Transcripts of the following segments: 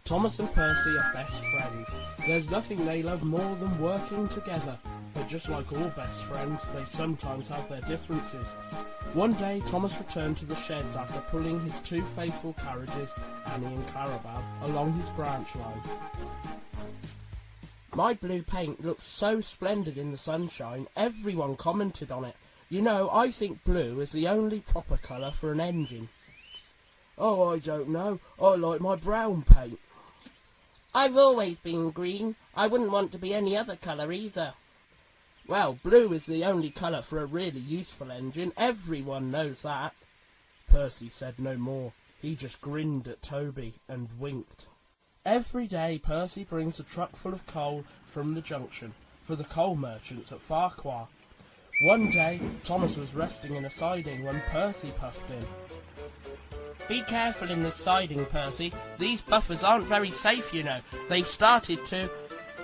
Thomas and Percy are best friends. There's nothing they love more than working together. But just like all best friends, they sometimes have their differences. One day, Thomas returned to the sheds after pulling his two faithful carriages, Annie and Clarabelle, along his branch line. "My blue paint looks so splendid in the sunshine, everyone commented on it. You know, I think blue is the only proper colour for an engine." "Oh, I don't know. I like my brown paint." "I've always been green. I wouldn't want to be any other colour either." "Well, blue is the only colour for a really useful engine. Everyone knows that." Percy said no more. He just grinned at Toby and winked. Every day Percy brings a truck full of coal from the junction for the coal merchants at Farquhar. One day, Thomas was resting in a siding when Percy puffed in. "Be careful in this siding, Percy. These buffers aren't very safe, you know. They've started to—"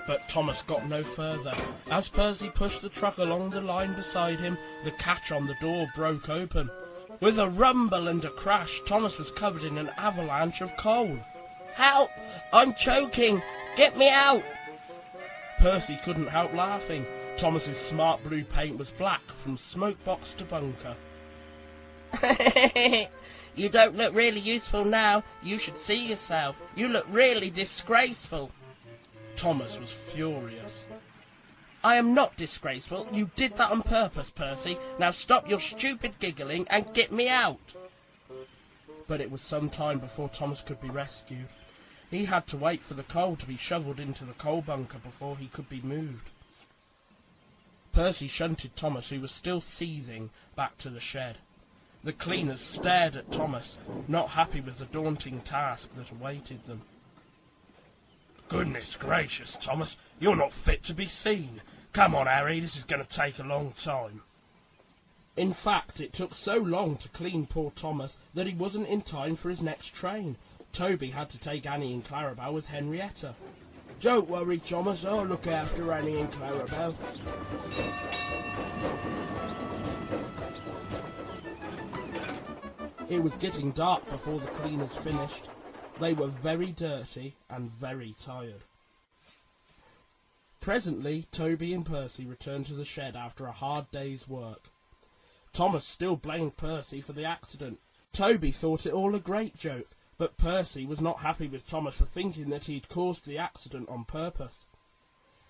But Thomas got no further. As Percy pushed the truck along the line beside him, the catch on the door broke open. With a rumble and a crash, Thomas was covered in an avalanche of coal. "Help! I'm choking! Get me out!" Percy couldn't help laughing. Thomas's smart blue paint was black from smokebox to bunker. "You don't look really useful now. You should see yourself. You look really disgraceful." Thomas was furious. "I am not disgraceful. You did that on purpose, Percy. Now stop your stupid giggling and get me out." But it was some time before Thomas could be rescued. He had to wait for the coal to be shovelled into the coal bunker before he could be moved. Percy shunted Thomas, who was still seething, back to the shed. The cleaners stared at Thomas, not happy with the daunting task that awaited them. "Goodness gracious, Thomas, you're not fit to be seen. Come on, Harry, this is going to take a long time." In fact, it took so long to clean poor Thomas that he wasn't in time for his next train. Toby had to take Annie and Clarabelle with Henrietta. "Don't worry, Thomas, I'll look after Annie and Clarabelle." It was getting dark before the cleaners finished. They were very dirty and very tired. Presently, Toby and Percy returned to the shed after a hard day's work. Thomas still blamed Percy for the accident. Toby thought it all a great joke, but Percy was not happy with Thomas for thinking that he'd caused the accident on purpose.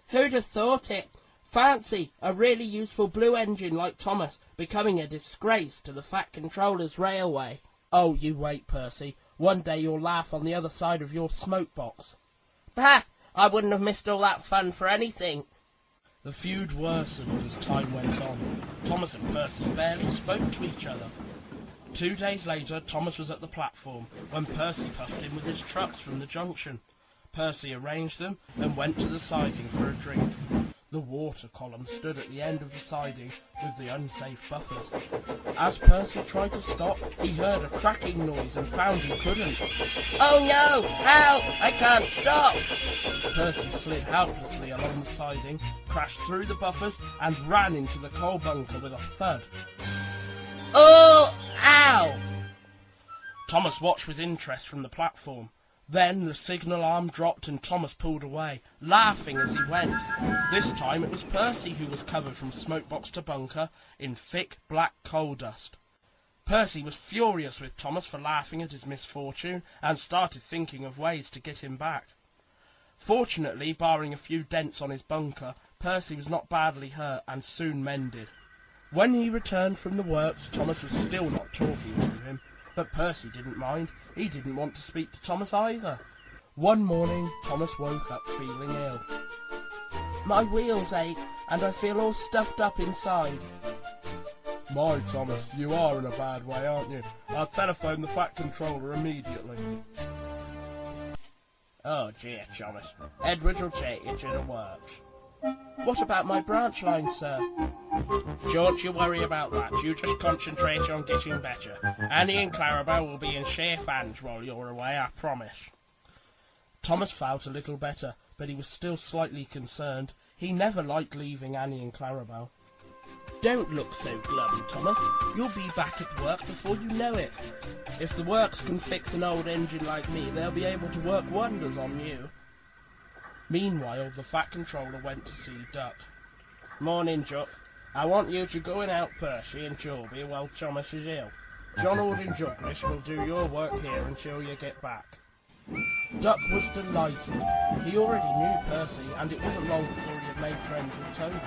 "Who'd have thought it? Fancy a really useful blue engine like Thomas becoming a disgrace to the Fat Controller's Railway." "Oh, you wait, Percy. One day you'll laugh on the other side of your smoke box." "Bah! I wouldn't have missed all that fun for anything." The feud worsened as time went on. Thomas and Percy barely spoke to each other. 2 days later, Thomas was at the platform when Percy puffed in with his trucks from the junction. Percy arranged them and went to the siding for a drink. The water column stood at the end of the siding with the unsafe buffers. As Percy tried to stop, he heard a cracking noise and found he couldn't. "Oh no! Help! I can't stop!" Percy slid helplessly along the siding, crashed through the buffers and ran into the coal bunker with a thud. "Oh! Ow!" Thomas watched with interest from the platform. Then the signal arm dropped and Thomas pulled away, laughing as he went. This time it was Percy who was covered from smokebox to bunker in thick black coal dust. Percy was furious with Thomas for laughing at his misfortune and started thinking of ways to get him back. Fortunately, barring a few dents on his bunker, Percy was not badly hurt and soon mended. When he returned from the works, Thomas was still not talking to him. But Percy didn't mind. He didn't want to speak to Thomas either. One morning, Thomas woke up feeling ill. "My wheels ache, and I feel all stuffed up inside." "My, Thomas, you are in a bad way, aren't you? I'll telephone the Fat Controller immediately." "Oh dear, Thomas. Edward will take you to the works." "What about my branch line, sir?" "Don't you worry about that. You just concentrate on getting better. Annie and Clarabelle will be in safe hands while you're away, I promise." Thomas felt a little better, but he was still slightly concerned. He never liked leaving Annie and Clarabelle. Don't look so glum, Thomas. You'll be back at work before you know it. If the works can fix an old engine like me, they'll be able to work wonders on you. Meanwhile, the Fat Controller went to see Duck. Morning, Jock. I want you to go and help Percy and Jorby while Thomas is ill. John Aldrin Juglish will do your work here until you get back. Duck was delighted. He already knew Percy, and it wasn't long before he had made friends with Toby.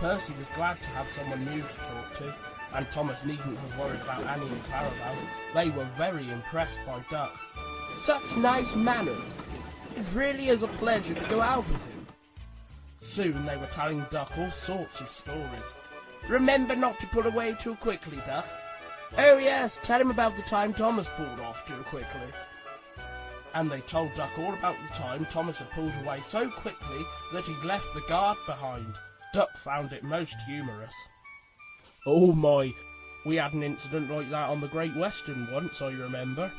Percy was glad to have someone new to talk to, and Thomas needn't have worried about Annie and Clarabelle. They were very impressed by Duck. Such nice manners. It really is a pleasure to go out with him. Soon they were telling Duck all sorts of stories. Remember not to pull away too quickly, Duck. Oh yes, tell him about the time Thomas pulled off too quickly. And they told Duck all about the time Thomas had pulled away so quickly that he'd left the guard behind. Duck found it most humorous. Oh my, we had an incident like that on the Great Western once, I remember.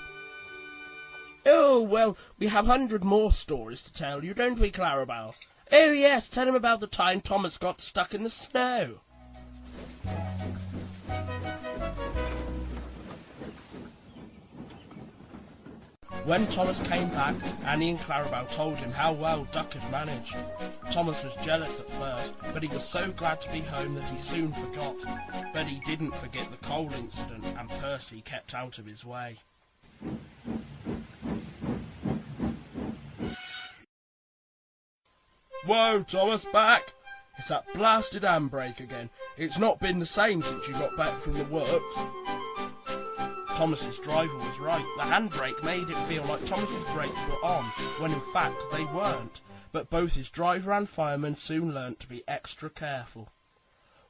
Oh, well, we have 100 more stories to tell you, don't we, Clarabelle? Oh yes, tell him about the time Thomas got stuck in the snow. When Thomas came back, Annie and Clarabelle told him how well Duck had managed. Thomas was jealous at first, but he was so glad to be home that he soon forgot. But he didn't forget the coal incident, and Percy kept out of his way. Whoa, Thomas, back! It's that blasted handbrake again. It's not been the same since you got back from the works. Thomas's driver was right. The handbrake made it feel like Thomas's brakes were on, when in fact they weren't. But both his driver and fireman soon learnt to be extra careful.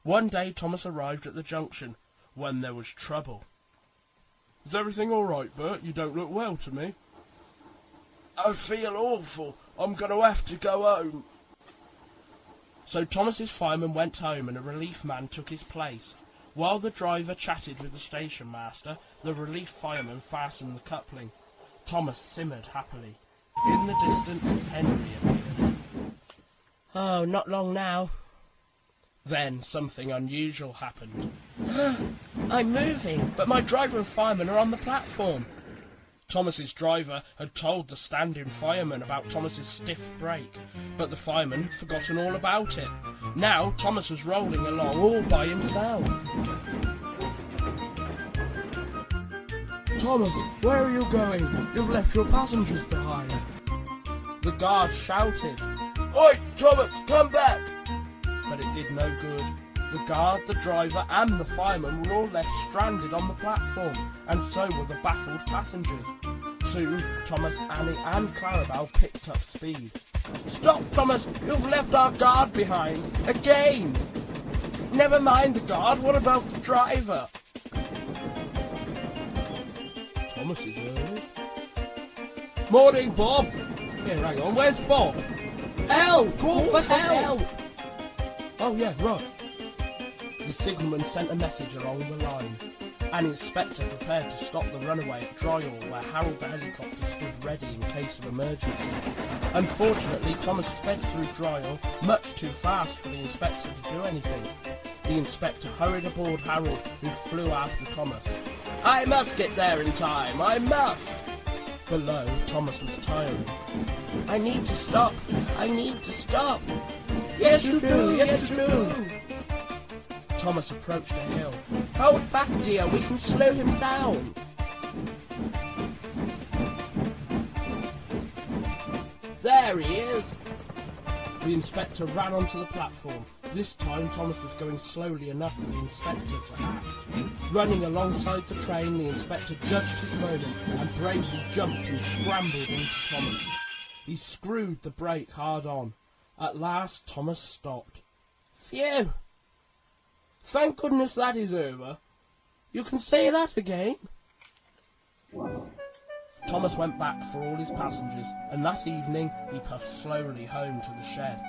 One day Thomas arrived at the junction, when there was trouble. Is everything all right, Bert? You don't look well to me. I feel awful. I'm going to have to go home. So Thomas's fireman went home and a relief man took his place. While the driver chatted with the station master, the relief fireman fastened the coupling. Thomas simmered happily. In the distance, Henry appeared. Oh, not long now. Then something unusual happened. I'm moving, but my driver and fireman are on the platform. Thomas's driver had told the stand-in fireman about Thomas's stiff brake, but the fireman had forgotten all about it. Now Thomas was rolling along all by himself. Thomas, where are you going? You've left your passengers behind. The guard shouted, Oi, Thomas, come back! But it did no good. The guard, the driver and the fireman were all left stranded on the platform, and so were the baffled passengers. Soon, Thomas, Annie and Clarabelle picked up speed. Stop, Thomas! You've left our guard behind! Again! Never mind the guard, what about the driver? Thomas is early. Morning, Bob! Yeah, hang on, where's Bob? Help! Call for help! Oh yeah, right. The signalman sent a message along the line. An inspector prepared to stop the runaway at Dryall, where Harold the helicopter stood ready in case of emergency. Unfortunately, Thomas sped through Dryall much too fast for the inspector to do anything. The inspector hurried aboard Harold, who flew after Thomas. I must get there in time, I must! Below, Thomas was tiring. I need to stop, I need to stop! Yes, you do, yes, you do! Thomas approached a hill. Hold back, dear, we can slow him down. There he is. The inspector ran onto the platform. This time Thomas was going slowly enough for the inspector to act. Running alongside the train, the inspector judged his moment and bravely jumped and scrambled into Thomas. He screwed the brake hard on. At last Thomas stopped. Phew! Thank goodness that is over. You can say that again. Thomas went back for all his passengers, and that evening he puffed slowly home to the shed.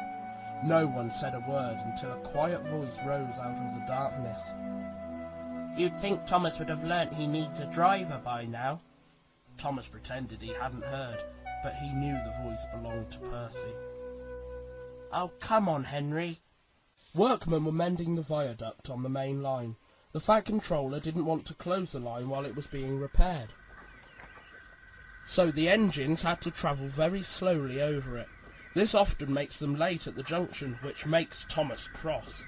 No one said a word until a quiet voice rose out of the darkness. You'd think Thomas would have learnt he needs a driver by now. Thomas pretended he hadn't heard, but he knew the voice belonged to Percy. Oh, come on, Henry. Workmen were mending the viaduct on the main line. The Fat Controller didn't want to close the line while it was being repaired, so the engines had to travel very slowly over it. This often makes them late at the junction, which makes Thomas cross.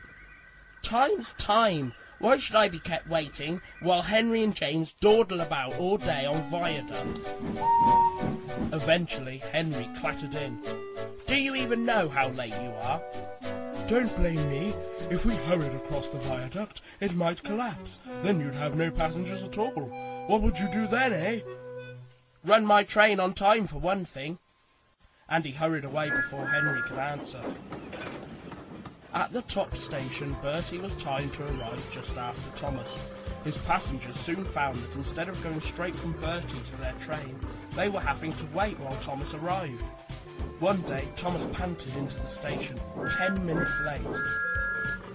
Time's time! Why should I be kept waiting while Henry and James dawdle about all day on viaducts? Eventually, Henry clattered in. Do you even know how late you are? Don't blame me. If we hurried across the viaduct, it might collapse. Then you'd have no passengers at all. What would you do then, eh? Run my train on time, for one thing. And he hurried away before Henry could answer. At the top station, Bertie was timed to arrive just after Thomas. His passengers soon found that instead of going straight from Bertie to their train, they were having to wait while Thomas arrived. One day, Thomas panted into the station, 10 minutes late.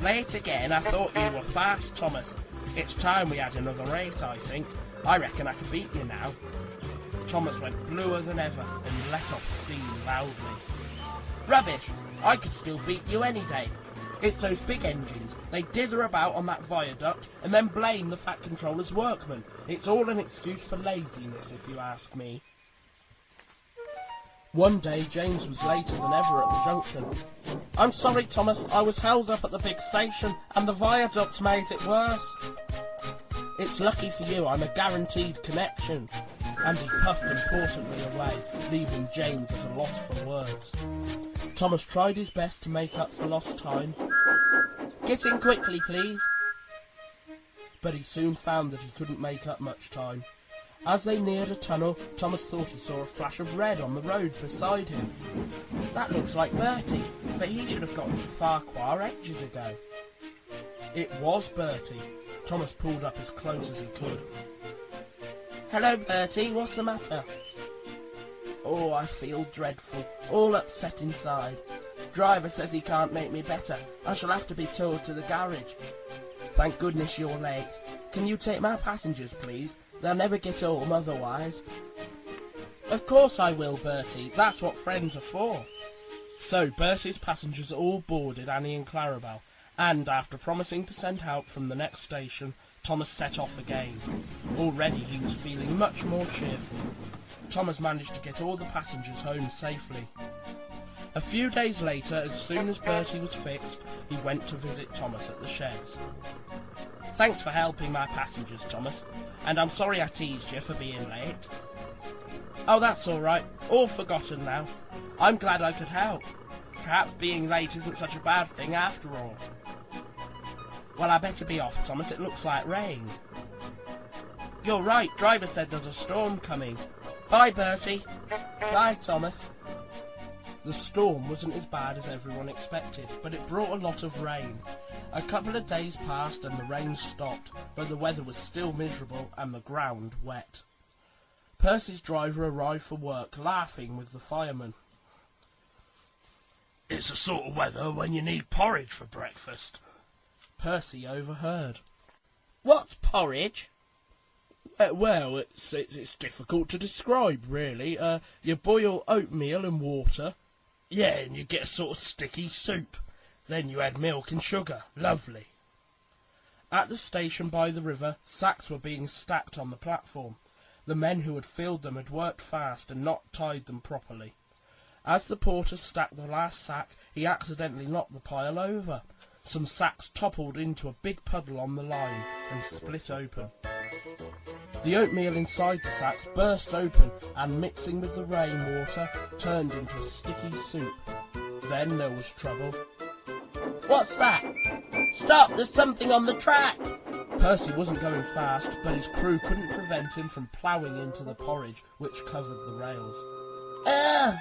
Late again? I thought you were fast, Thomas. It's time we had another race, I think. I reckon I could beat you now. Thomas went bluer than ever and let off steam loudly. Rubbish! I could still beat you any day. It's those big engines. They dither about on that viaduct and then blame the Fat Controller's workmen. It's all an excuse for laziness, if you ask me. One day, James was later than ever at the junction. I'm sorry, Thomas, I was held up at the big station and the viaduct made it worse. It's lucky for you I'm a guaranteed connection. And he puffed importantly away, leaving James at a loss for words. Thomas tried his best to make up for lost time. Get in quickly, please. But he soon found that he couldn't make up much time. As they neared a tunnel, Thomas thought he saw a flash of red on the road beside him. That looks like Bertie, but he should have gotten to Farquhar ages ago. It was Bertie. Thomas pulled up as close as he could. Hello, Bertie, what's the matter? Oh, I feel dreadful, all upset inside. Driver says he can't make me better. I shall have to be towed to the garage. Thank goodness you're late. Can you take my passengers, please? They'll never get home otherwise. Of course I will, Bertie. That's what friends are for. So Bertie's passengers all boarded Annie and Clarabel, and after promising to send help from the next station, Thomas set off again. Already he was feeling much more cheerful. Thomas managed to get all the passengers home safely. A few days later, as soon as Bertie was fixed, he went to visit Thomas at the sheds. Thanks for helping my passengers, Thomas, and I'm sorry I teased you for being late. Oh, that's all right. All forgotten now. I'm glad I could help. Perhaps being late isn't such a bad thing after all. Well, I better be off, Thomas. It looks like rain. You're right. Driver said there's a storm coming. Bye, Bertie. Bye, Thomas. The storm wasn't as bad as everyone expected, but it brought a lot of rain. A couple of days passed and the rain stopped, but the weather was still miserable and the ground wet. Percy's driver arrived for work, laughing with the fireman. It's the sort of weather when you need porridge for breakfast. Percy overheard. What's porridge? Well, it's difficult to describe, really. You boil oatmeal and water. Yeah, and you get a sort of sticky soup. Then you add milk and sugar. Lovely. At the station by the river, sacks were being stacked on the platform. The men who had filled them had worked fast and not tied them properly. As the porter stacked the last sack, he accidentally knocked the pile over. Some sacks toppled into a big puddle on the line and split open. The oatmeal inside the sacks burst open and, mixing with the rainwater, turned into a sticky soup. Then there was trouble. What's that? Stop! There's something on the track! Percy wasn't going fast, but his crew couldn't prevent him from ploughing into the porridge which covered the rails. Ugh!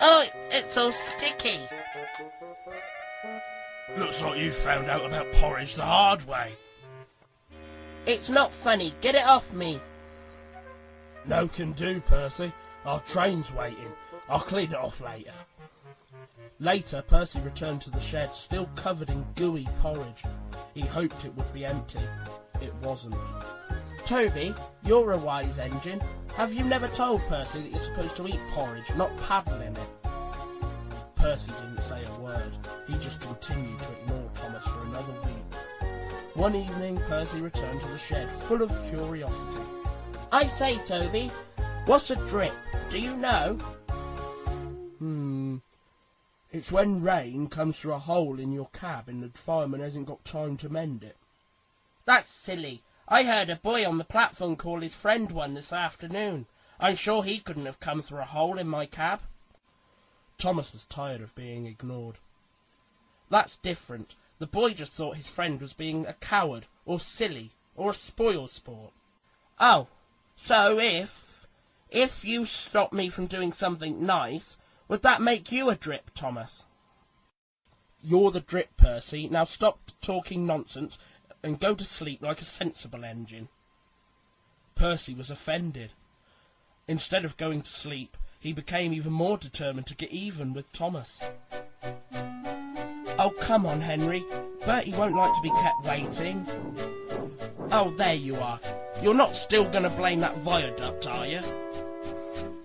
Oh, it's all sticky. Looks like you found out about porridge the hard way. It's not funny. Get it off me. No can do, Percy. Our train's waiting. I'll clean it off later. Later, Percy returned to the shed, still covered in gooey porridge. He hoped it would be empty. It wasn't. Toby, you're a wise engine. Have you never told Percy that you're supposed to eat porridge, not paddle in it? Percy didn't say a word. He just continued to ignore Thomas for another week. One evening, Percy returned to the shed, full of curiosity. I say, Toby, what's a drip? Do you know? It's when rain comes through a hole in your cab and the fireman hasn't got time to mend it. That's silly. I heard a boy on the platform call his friend one this afternoon. I'm sure he couldn't have come through a hole in my cab. Thomas was tired of being ignored. That's different. The boy just thought his friend was being a coward, or silly, or a spoil sport. Oh, so if you stopped me from doing something nice, would that make you a drip, Thomas? You're the drip, Percy. Now stop talking nonsense and go to sleep like a sensible engine. Percy was offended. Instead of going to sleep, he became even more determined to get even with Thomas. Oh, come on, Henry. Bertie won't like to be kept waiting. Oh, there you are. You're not still going to blame that viaduct, are you?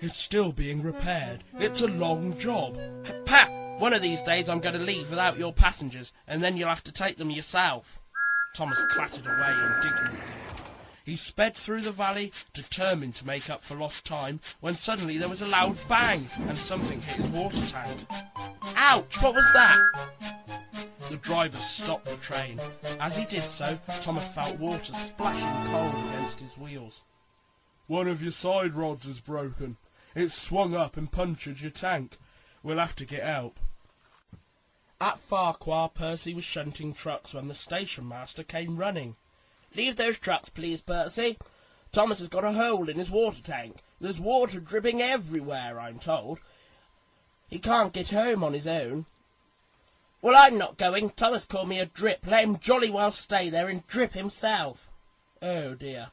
It's still being repaired. It's a long job. Pat, one of these days I'm going to leave without your passengers, and then you'll have to take them yourself. Thomas clattered away indignantly. He sped through the valley, determined to make up for lost time, when suddenly there was a loud bang, and something hit his water tank. Ouch, what was that? The driver stopped the train. As he did so, Thomas felt water splashing cold against his wheels. One of your side rods is broken. It's swung up and punctured your tank. We'll have to get help. At Farquhar, Percy was shunting trucks when the station master came running. Leave those trucks, please, Percy. Thomas has got a hole in his water tank. There's water dripping everywhere, I'm told. He can't get home on his own. Well, I'm not going. Thomas called me a drip. Let him jolly well stay there and drip himself. Oh, dear.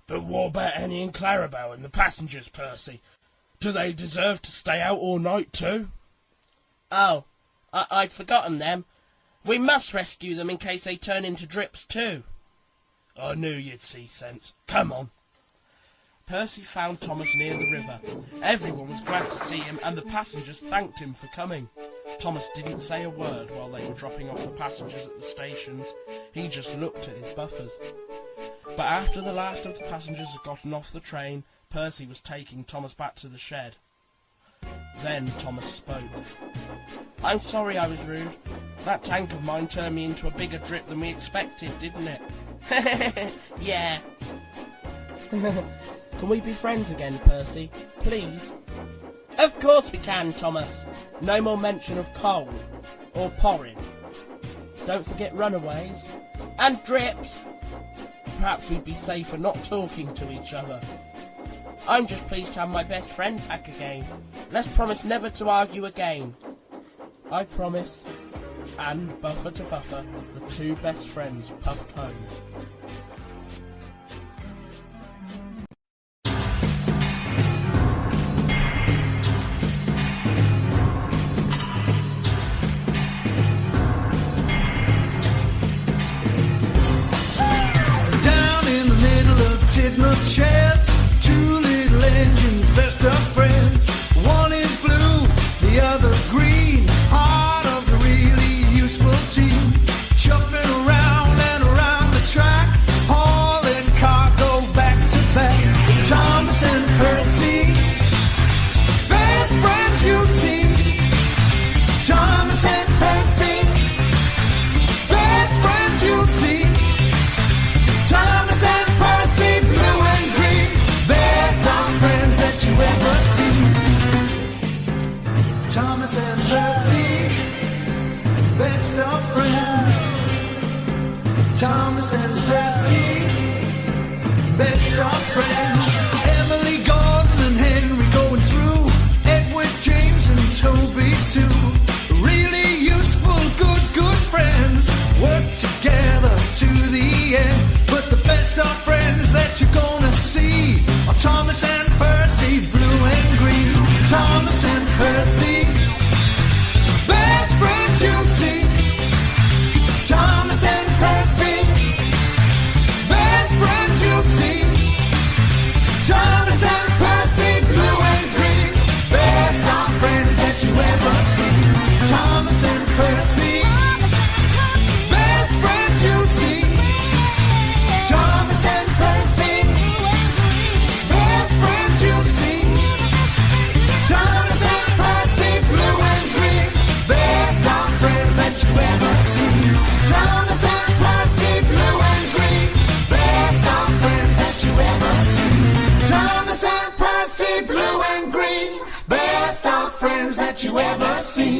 But what about Annie and Clarabelle and the passengers, Percy? Do they deserve to stay out all night too? Oh, I'd forgotten them. We must rescue them in case they turn into drips too. I knew you'd see sense. Come on. Percy found Thomas near the river. Everyone was glad to see him, and the passengers thanked him for coming. Thomas didn't say a word while they were dropping off the passengers at the stations. He just looked at his buffers. But after the last of the passengers had gotten off the train, Percy was taking Thomas back to the shed. Then Thomas spoke. I'm sorry I was rude. That tank of mine turned me into a bigger drip than we expected, didn't it? Yeah. Can we be friends again, Percy? Please? Of course we can, Thomas. No more mention of coal. Or porridge. Don't forget runaways. And drips. Perhaps we'd be safer not talking to each other. I'm just pleased to have my best friend back again. Let's promise never to argue again. I promise. And, buffer to buffer, the two best friends puffed home. Sheds, two little engines, best of friends. One is blue, the other green. Part of the really useful team. Jumping around and around the track, hauling cargo back to back. Thomas and Percy, best friends you'll see. Thomas and Percy, best friends you'll see. Thomas and Percy, blue and green, best of friends that you ever see. Thomas and Percy, best of friends. Thomas and Percy, best of friends. Emily, Gordon and Henry going through, Edward, James and Toby too. Really useful, good friends. Work together to the end. But the best of friends that you're gonna see are Thomas and Percy, blue and green. Thomas and Percy, best friends you'll see. Thomas and Percy, best friends you'll see. that you ever seen.